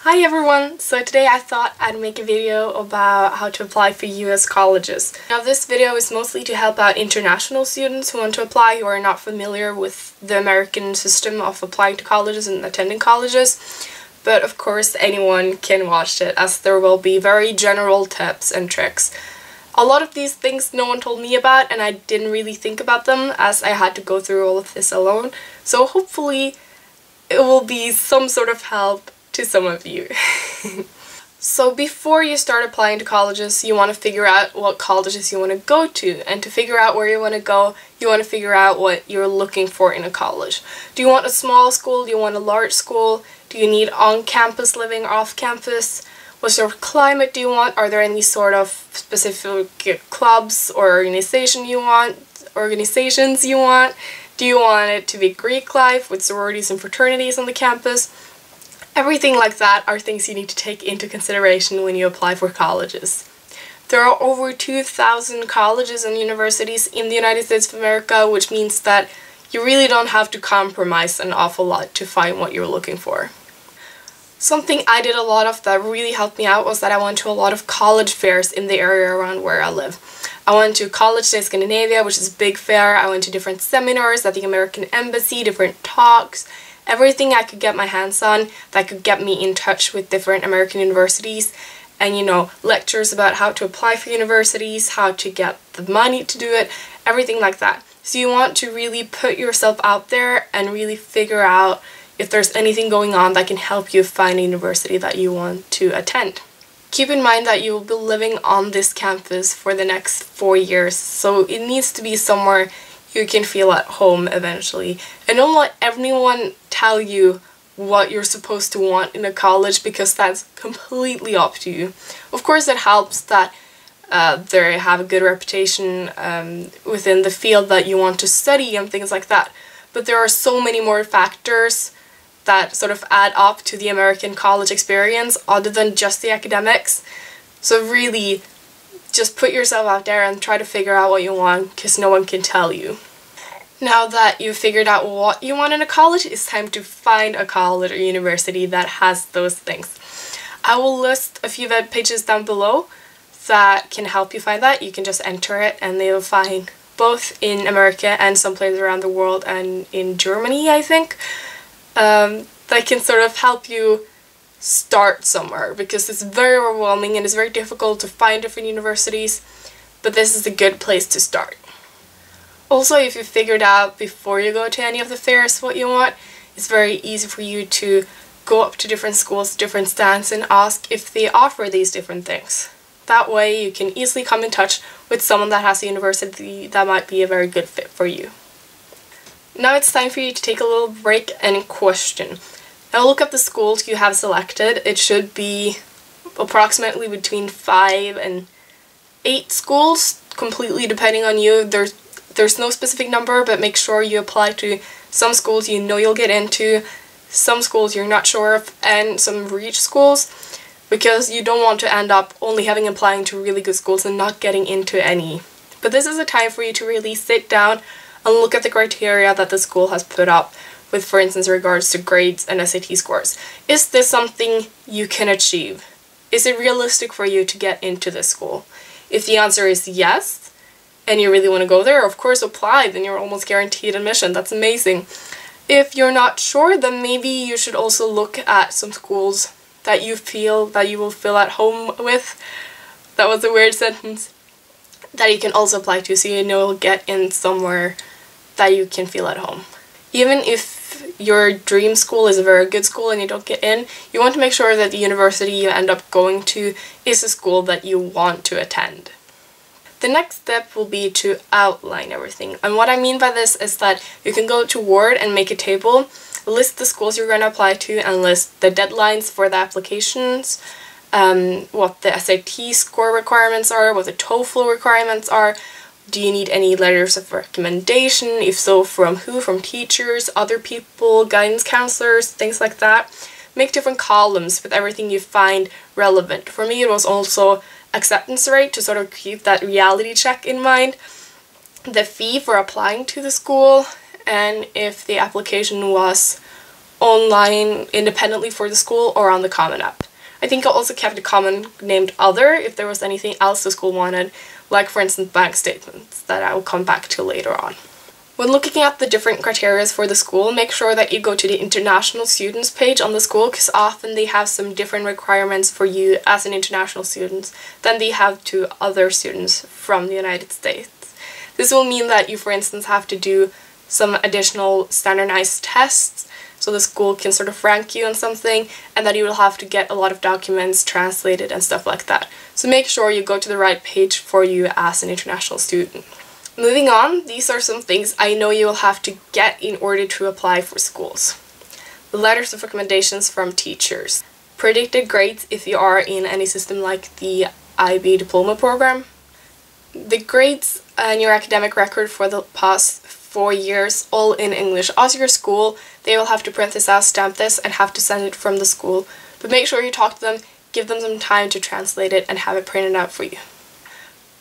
Hi everyone! So today I thought I'd make a video about how to apply for US colleges. Now this video is mostly to help out international students who want to apply who are not familiar with the American system of applying to colleges and attending colleges. But of course anyone can watch it, as there will be very general tips and tricks. A lot of these things no one told me about and I didn't really think about them as I had to go through all of this alone. So hopefully it will be some sort of help to some of you. So before you start applying to colleges, you want to figure out what colleges you want to go to, and to figure out where you want to go, you want to figure out what you're looking for in a college. Do you want a small school? Do you want a large school? Do you need on-campus living or off-campus? What sort of climate do you want? Are there any sort of specific clubs or organizations you want? Do you want it to be Greek life with sororities and fraternities on the campus? Everything like that are things you need to take into consideration when you apply for colleges. There are over 2,000 colleges and universities in the United States of America, which means that you really don't have to compromise an awful lot to find what you're looking for. Something I did a lot of that really helped me out was that I went to a lot of college fairs in the area around where I live. I went to College Day Scandinavia, which is a big fair. I went to different seminars at the American Embassy, different talks, everything I could get my hands on that could get me in touch with different American universities, and lectures about how to apply for universities, how to get the money to do it, everything like that. So you want to really put yourself out there and really figure out if there's anything going on that can help you find a university that you want to attend. Keep in mind that you will be living on this campus for the next 4 years, so it needs to be somewhere you can feel at home eventually. And don't let anyone tell you what you're supposed to want in a college, because that's completely up to you. Of course it helps that they have a good reputation within the field that you want to study and things like that. But there are so many more factors that sort of add up to the American college experience other than just the academics. So really, just put yourself out there and try to figure out what you want, because no one can tell you. Now that you've figured out what you want in a college, it's time to find a college or university that has those things. I will list a few web pages down below that can help you find that. You can just enter it and they will find both in America and some places around the world, and in Germany I think, that can sort of help you start somewhere, because it's very overwhelming and it's very difficult to find different universities, but this is a good place to start. Also, if you figured out before you go to any of the fairs what you want, it's very easy for you to go up to different schools, different stands, and ask if they offer these different things. That way you can easily come in touch with someone that has a university that might be a very good fit for you. Now it's time for you to take a little break and question. Now look at the schools you have selected. It should be approximately between 5 and 8 schools, completely depending on you. There's no specific number, but make sure you apply to some schools you know you'll get into, some schools you're not sure of, and some reach schools, because you don't want to end up only applying to really good schools and not getting into any. But this is a time for you to really sit down and look at the criteria that the school has put up with, for instance, regards to grades and SAT scores. Is this something you can achieve? Is it realistic for you to get into this school? If the answer is yes, and you really want to go there, of course apply, then you're almost guaranteed admission. That's amazing. If you're not sure, then maybe you should also look at some schools that you feel that you will feel at home with. That was a weird sentence. That you can also apply to, so you know you'll get in somewhere that you can feel at home. Even if your dream school is a very good school and you don't get in, you want to make sure that the university you end up going to is a school that you want to attend. The next step will be to outline everything. And what I mean by this is that you can go to Word and make a table, list the schools you're going to apply to, and list the deadlines for the applications, what the SAT score requirements are, what the TOEFL requirements are. Do you need any letters of recommendation? If so, from who? From teachers, other people, guidance counselors, things like that. Make different columns with everything you find relevant. For me, it was also acceptance rate, to sort of keep that reality check in mind, the fee for applying to the school, and if the application was online independently for the school or on the Common App. I think I also kept a comment named Other if there was anything else the school wanted, like for instance bank statements that I will come back to later on. When looking at the different criteria for the school, make sure that you go to the international students page on the school, because often they have some different requirements for you as an international student than they have to other students from the United States. This will mean that you, for instance, have to do some additional standardized tests so the school can sort of rank you on something, and that you will have to get a lot of documents translated and stuff like that. So make sure you go to the right page for you as an international student. Moving on, these are some things I know you will have to get in order to apply for schools. The letters of recommendations from teachers. Predicted grades if you are in any system like the IB diploma program. The grades and your academic record for the past 4 years, all in English. As your school, they will have to print this out, stamp this, and have to send it from the school. But make sure you talk to them, give them some time to translate it, and have it printed out for you.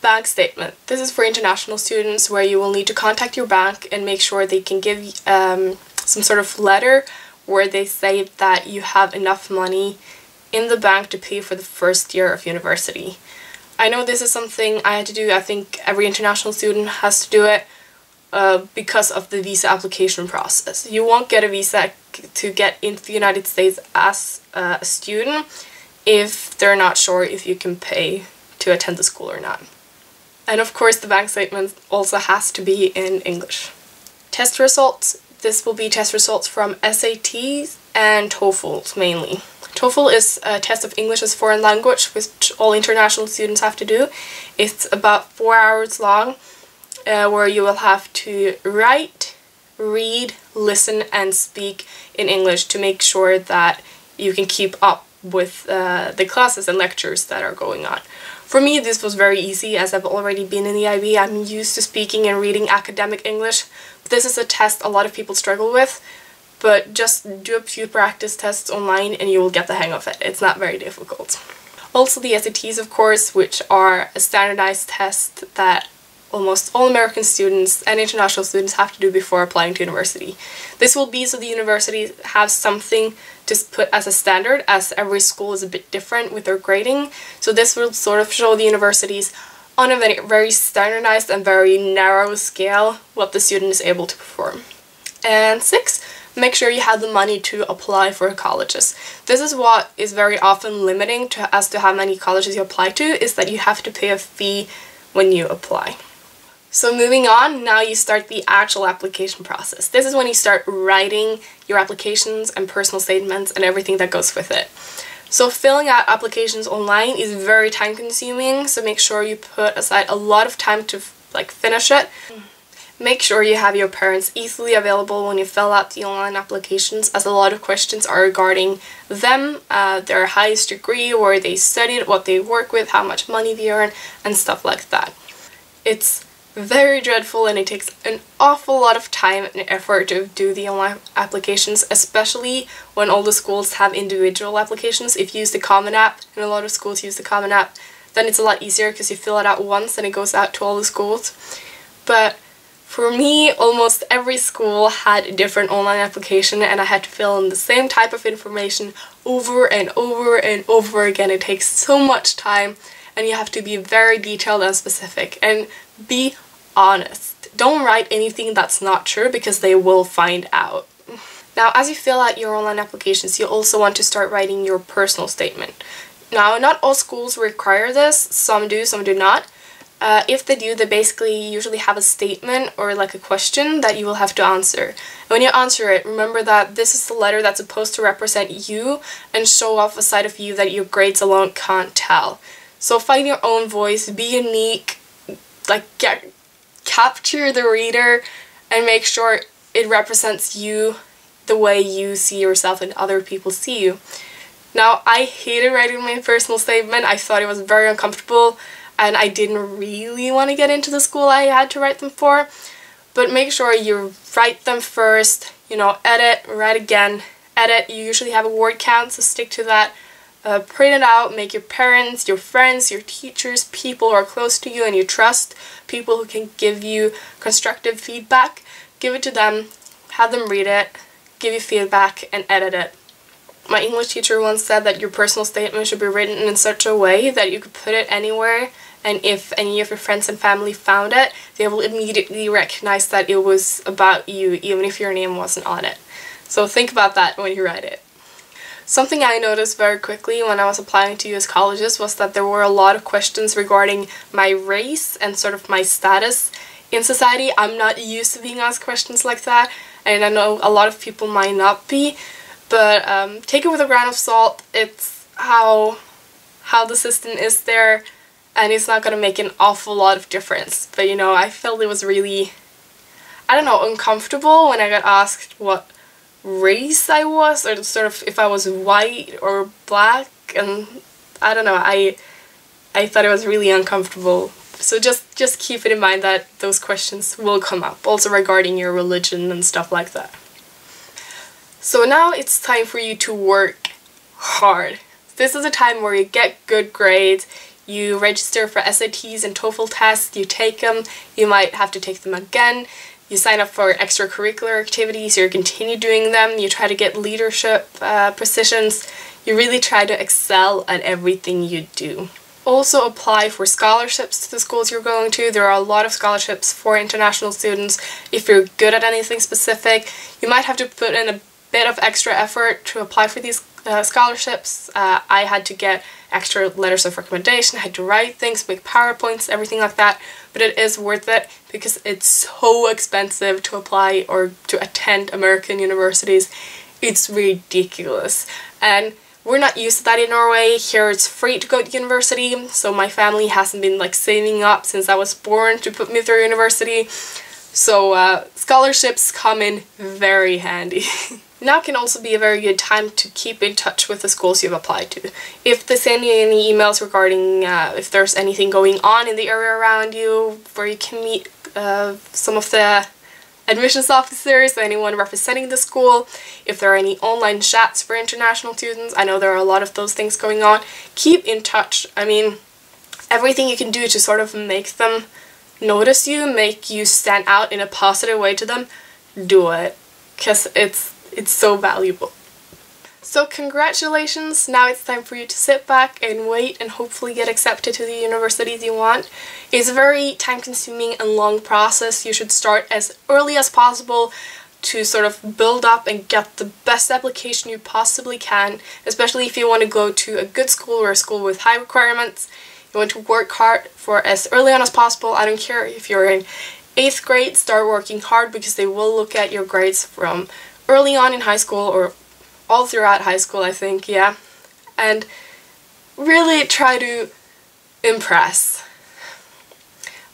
Bank statement. This is for international students where you will need to contact your bank and make sure they can give some sort of letter where they say that you have enough money in the bank to pay for the first year of university. I know this is something I had to do. I think every international student has to do it because of the visa application process. You won't get a visa to get into the United States as a student if they're not sure if you can pay to attend the school or not. And of course the bank statement also has to be in English. Test results. This will be test results from SATs and TOEFL mainly. TOEFL is a test of English as foreign language, which all international students have to do. It's about 4 hours long, where you will have to write, read, listen and speak in English to make sure that you can keep up with the classes and lectures that are going on. For me, this was very easy as I've already been in the IB. I'm used to speaking and reading academic English. This is a test a lot of people struggle with, but just do a few practice tests online and you will get the hang of it. It's not very difficult. Also the SATs, of course, which are a standardized test that almost all American students and international students have to do before applying to university. This will be so the universities have something to put as a standard, as every school is a bit different with their grading. So this will sort of show the universities on a very standardized and very narrow scale what the student is able to perform. And 6, make sure you have the money to apply for colleges. This is what is very often limiting as to how many colleges you apply to, is that you have to pay a fee when you apply. So moving on, now you start the actual application process. This is when you start writing your applications and personal statements and everything that goes with it. So filling out applications online is very time consuming, so make sure you put aside a lot of time to finish it. Make sure you have your parents easily available when you fill out the online applications, as a lot of questions are regarding them, their highest degree, where they studied, what they work with, how much money they earn, and stuff like that. It's very dreadful and it takes an awful lot of time and effort to do the online applications, especially when all the schools have individual applications. If you use the Common App, and a lot of schools use the Common App, then it's a lot easier because you fill it out once and it goes out to all the schools. But for me, almost every school had a different online application and I had to fill in the same type of information over and over and over again. It takes so much time and you have to be very detailed and specific, and be honest. Don't write anything that's not true because they will find out. Now, as you fill out your online applications, you also want to start writing your personal statement. Now, not all schools require this. Some do, some do not. If they do, they basically usually have a statement or like a question that you will have to answer. And when you answer it, remember that this is the letter that's supposed to represent you and show off a side of you that your grades alone can't tell. So find your own voice, be unique, capture the reader, and make sure it represents you the way you see yourself and other people see you. Now, I hated writing my personal statement. I thought it was very uncomfortable and I didn't really want to get into the school I had to write them for. But make sure you write them first, edit, write again, edit. You usually have a word count, so stick to that. Print it out, make your parents, your friends, your teachers, people who are close to you and you trust, people who can give you constructive feedback, give it to them, have them read it, give you feedback, and edit it. My English teacher once said that your personal statement should be written in such a way that you could put it anywhere, and if any of your friends and family found it, they will immediately recognize that it was about you, even if your name wasn't on it. So think about that when you write it. Something I noticed very quickly when I was applying to US colleges was that there were a lot of questions regarding my race and sort of my status in society. I'm not used to being asked questions like that, and I know a lot of people might not be, but take it with a grain of salt. It's how the system is there, and it's not going to make an awful lot of difference. But you know, I felt it was really, I don't know, uncomfortable when I got asked what race I was, or sort of if I was white or black, and I don't know, I thought it was really uncomfortable. So just keep it in mind that those questions will come up, also regarding your religion and stuff like that. So now it's time for you to work hard. This is a time where you get good grades, you register for SATs and TOEFL tests, you take them, you might have to take them again, you sign up for extracurricular activities, you continue doing them, you try to get leadership positions, you really try to excel at everything you do. Also apply for scholarships to the schools you're going to. There are a lot of scholarships for international students. If you're good at anything specific, you might have to put in a bit of extra effort to apply for these scholarships. I had to get extra letters of recommendation, I had to write things, make PowerPoints, everything like that, but it is worth it because it's so expensive to apply or to attend American universities. It's ridiculous, and we're not used to that in Norway. Here it's free to go to university, so my family hasn't been like saving up since I was born to put me through university, so scholarships come in very handy. Now can also be a very good time to keep in touch with the schools you've applied to. If they send you any emails regarding if there's anything going on in the area around you, where you can meet some of the admissions officers, anyone representing the school, if there are any online chats for international students, I know there are a lot of those things going on, keep in touch. I mean, everything you can do to sort of make them notice you, make you stand out in a positive way to them, do it, because it's so valuable. So congratulations, now it's time for you to sit back and wait and hopefully get accepted to the universities you want. It's a very time-consuming and long process. You should start as early as possible to sort of build up and get the best application you possibly can, especially if you want to go to a good school or a school with high requirements. You want to work hard for as early on as possible. I don't care if you're in 8th grade, start working hard because they will look at your grades from early on in high school or all throughout high school, I think, yeah. And really try to impress.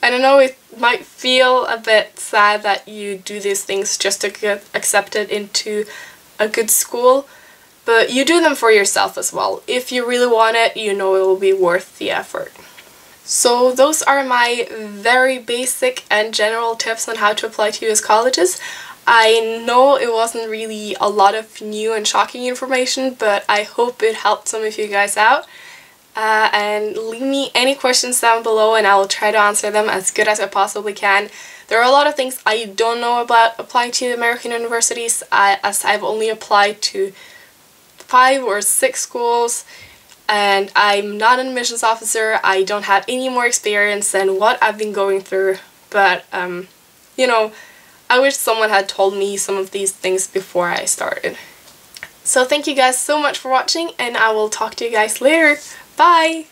I don't know, it might feel a bit sad that you do these things just to get accepted into a good school, but you do them for yourself as well. If you really want it, you know it will be worth the effort. So those are my very basic and general tips on how to apply to US colleges. I know it wasn't really a lot of new and shocking information, but I hope it helped some of you guys out. And leave me any questions down below and I will try to answer them as good as I possibly can. There are a lot of things I don't know about applying to American universities, as I've only applied to 5 or 6 schools, and I'm not an admissions officer. I don't have any more experience than what I've been going through, but you know, I wish someone had told me some of these things before I started. So thank you guys so much for watching, and I will talk to you guys later. Bye!